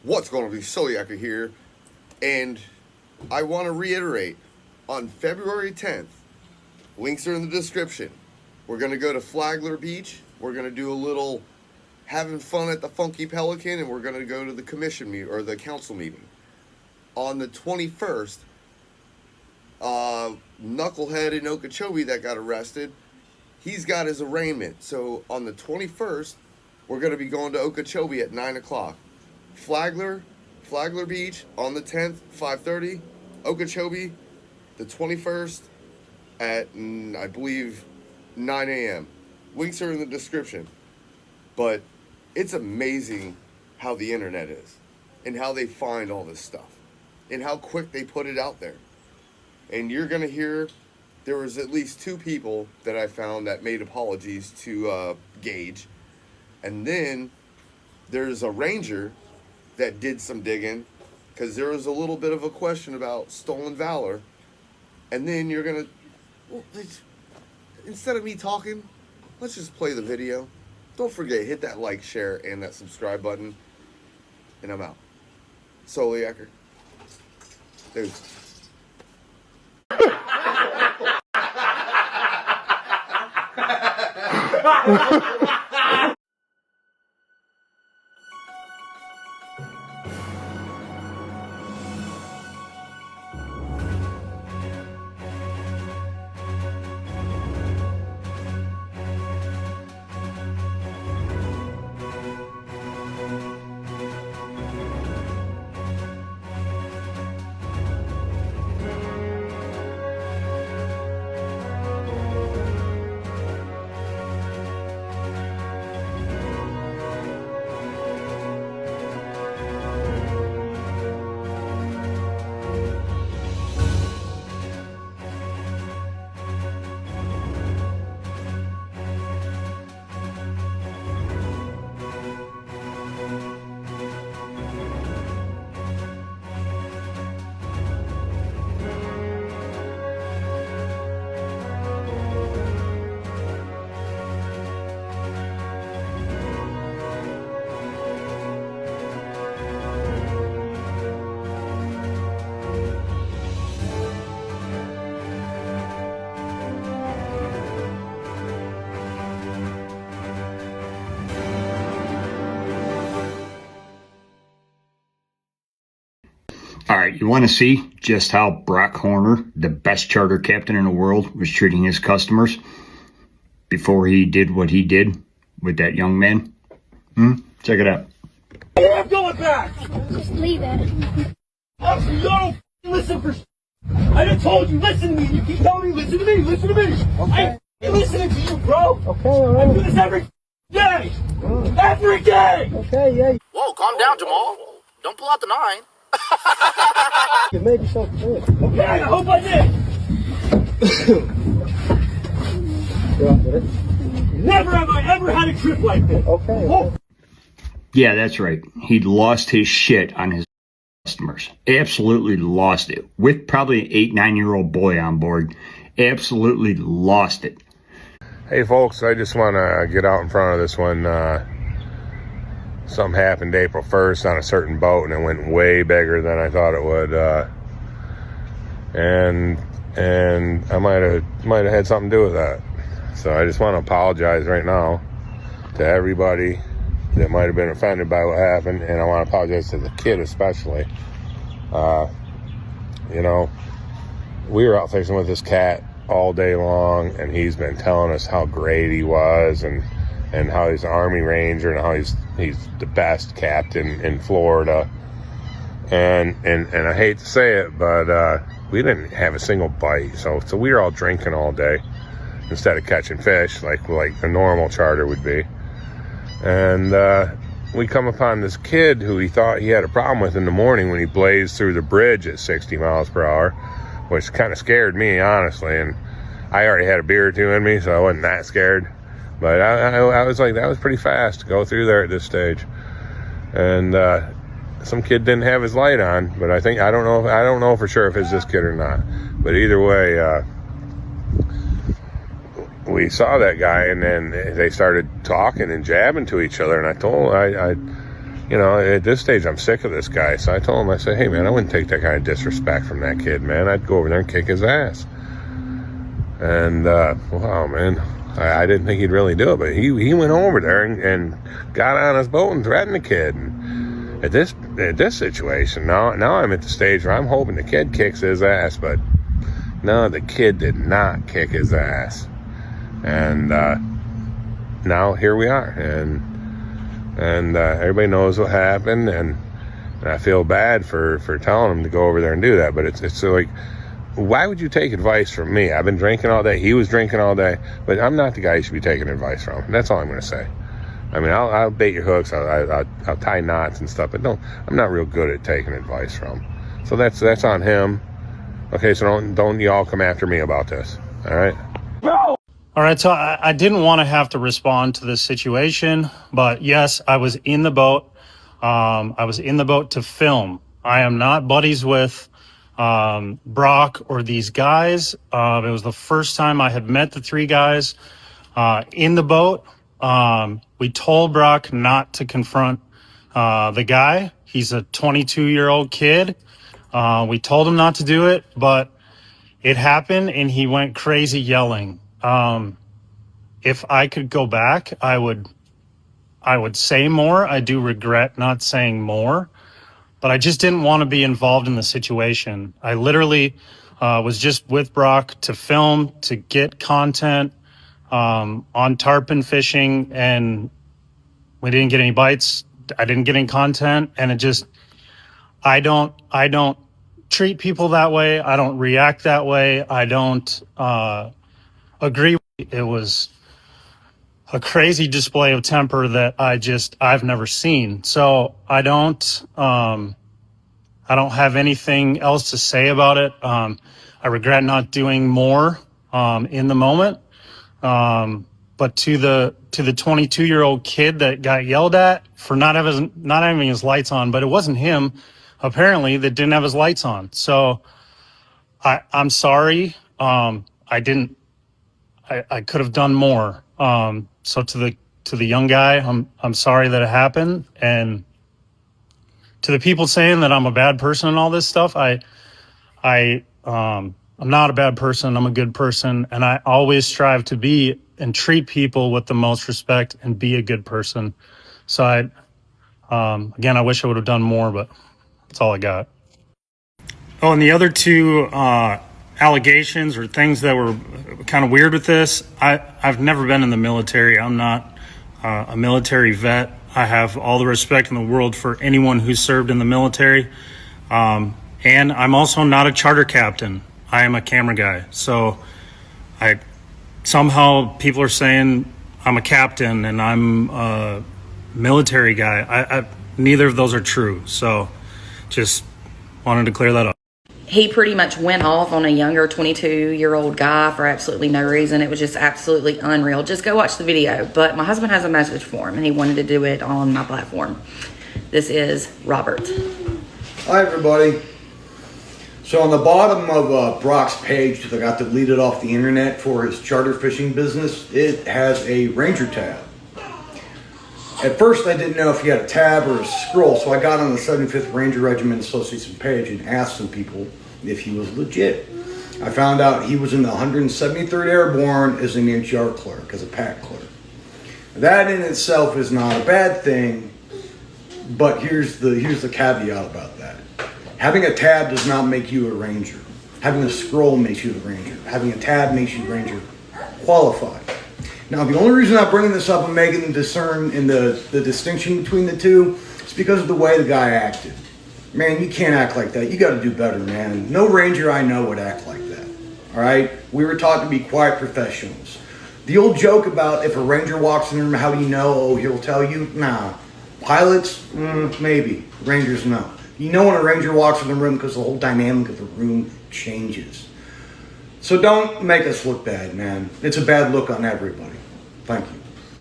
What's going to be Celiac here, and I want to reiterate, on February 10th, links are in the description. We're going to go to Flagler Beach. We're going to do a little having fun at the Funky Pelican, and we're going to go to the commission meeting, or the council meeting. On the 21st, Knucklehead in Okeechobee that got arrested, he's got his arraignment. So on the 21st, we're going to be going to Okeechobee at 9 o'clock. Flagler Beach on the 10th, 5:30. Okeechobee, the 21st at, I believe, 9 a.m. Links are in the description. But it's amazing how the internet is and how they find all this stuff and how quick they put it out there. And you're going to hear there was at least 2 people that I found that made apologies to Gage. And then there's a ranger that did some digging, because there was a little bit of a question about stolen valor. And then you're going to, well, instead of me talking, let's just play the video. Don't forget, hit that like, share, and that subscribe button. And I'm out. Celiac. Dude. All right, you want to see just how Brock Horner, the best charter captain in the world, was treating his customers before he did what he did with that young man? Check it out. I'm going back! Just leave it. Officer, you don't listen for I just told you, listen to me. You keep telling me, listen to me, listen to me. Okay. I'm listening to you, bro. Okay, all right. I do this every day. Every day! Okay, yeah. Whoa, calm down, Jamal. Don't pull out the 9. You made yourself good. Okay, I hope I did. Never have I ever had a trip like this. Okay. Oh. Yeah, that's right. He lost his shit on his customers. Absolutely lost it. With probably an 8-9-year-old boy on board. Absolutely lost it. Hey folks, I just want to get out in front of this one. Something happened April 1st on a certain boat, and it went way bigger than I thought it would. And I might have had something to do with that. So I just want to apologize right now to everybody that might have been offended by what happened, and I want to apologize to the kid especially. You know, we were out fishing with this cat all day long, and he's been telling us how great he was, and how he's an Army Ranger, and how he's the best captain in Florida. And I hate to say it, but we didn't have a single bite, so we were all drinking all day instead of catching fish like the normal charter would be. And we come upon this kid who he thought he had a problem with in the morning when he blazed through the bridge at 60 miles per hour, which kind of scared me, honestly. And I already had a beer or two in me, so I wasn't that scared. But I was like, that was pretty fast to go through there at this stage. And some kid didn't have his light on, but I don't know for sure if it's this kid or not. But either way, we saw that guy, and then they started talking and jabbing to each other. And I you know, at this stage, I'm sick of this guy. So I told him, I said, hey, man, I wouldn't take that kind of disrespect from that kid, man. I'd go over there and kick his ass. And, wow, man, I didn't think he'd really do it. But he went over there and got on his boat and threatened the kid. And at this situation, now I'm at the stage where I'm hoping the kid kicks his ass. But no, the kid did not kick his ass. And now here we are. And everybody knows what happened, and I feel bad for telling him to go over there and do that. But it's like, why would you take advice from me? I've been drinking all day. He was drinking all day. But I'm not the guy you should be taking advice from. That's all I'm going to say. I mean, I'll bait your hooks. I'll tie knots and stuff. But I'm not real good at taking advice from. So that's on him. Okay, so don't y'all come after me about this. All right? Bro! All right, so I didn't want to have to respond to this situation, but yes, I was in the boat. I was in the boat to film. I am not buddies with Brock or these guys. It was the first time I had met the three guys in the boat. We told Brock not to confront the guy. He's a 22-year-old kid. We told him not to do it, but it happened and he went crazy yelling. If I could go back, I would say more. I do regret not saying more, but I just didn't want to be involved in the situation. I literally was just with Brock to film, to get content on tarpon fishing, and we didn't get any bites. I didn't get any content, and it just, I don't treat people that way. I don't react that way. I don't agree. It was a crazy display of temper that I've never seen. So I don't have anything else to say about it. I regret not doing more in the moment. But to the 22-year-old kid that got yelled at for not having his lights on, but it wasn't him apparently that didn't have his lights on. So I'm sorry. I could have done more. So to the young guy, I'm sorry that it happened. And to the people saying that I'm a bad person and all this stuff, I'm not a bad person. I'm a good person. And I always strive to be and treat people with the most respect and be a good person. So again, I wish I would have done more, but that's all I got. Oh, and the other two, allegations or things that were kind of weird with this. I've never been in the military. I'm not a military vet. I have all the respect in the world for anyone who served in the military. And I'm also not a charter captain. I am a camera guy. So somehow people are saying I'm a captain and I'm a military guy. Neither of those are true. So just wanted to clear that up. He pretty much went off on a younger 22-year-old guy for absolutely no reason. It was just absolutely unreal. Just go watch the video. But my husband has a message for him, and he wanted to do it on my platform. This is Robert. Hi, everybody. So on the bottom of Brock's page that got deleted off the internet for his charter fishing business, it has a Ranger tab. At first, I didn't know if he had a tab or a scroll, so I got on the 75th Ranger Regiment Association page and asked some people if he was legit. I found out he was in the 173rd Airborne as an HR clerk, as a pack clerk. That in itself is not a bad thing, but here's the caveat about that. Having a tab does not make you a Ranger. Having a scroll makes you a Ranger. Having a tab makes you Ranger qualified. Now, the only reason I'm bringing this up and making the discern in the distinction between the two is because of the way the guy acted. Man, you can't act like that. You got to do better, man. No Ranger I know would act like that. All right? We were taught to be quiet professionals. The old joke about if a Ranger walks in the room, how do you know? Oh, he'll tell you? Nah. Pilots? Maybe. Rangers, no. You know when a Ranger walks in the room because the whole dynamic of the room changes. So don't make us look bad, man. It's a bad look on everybody. Thank you.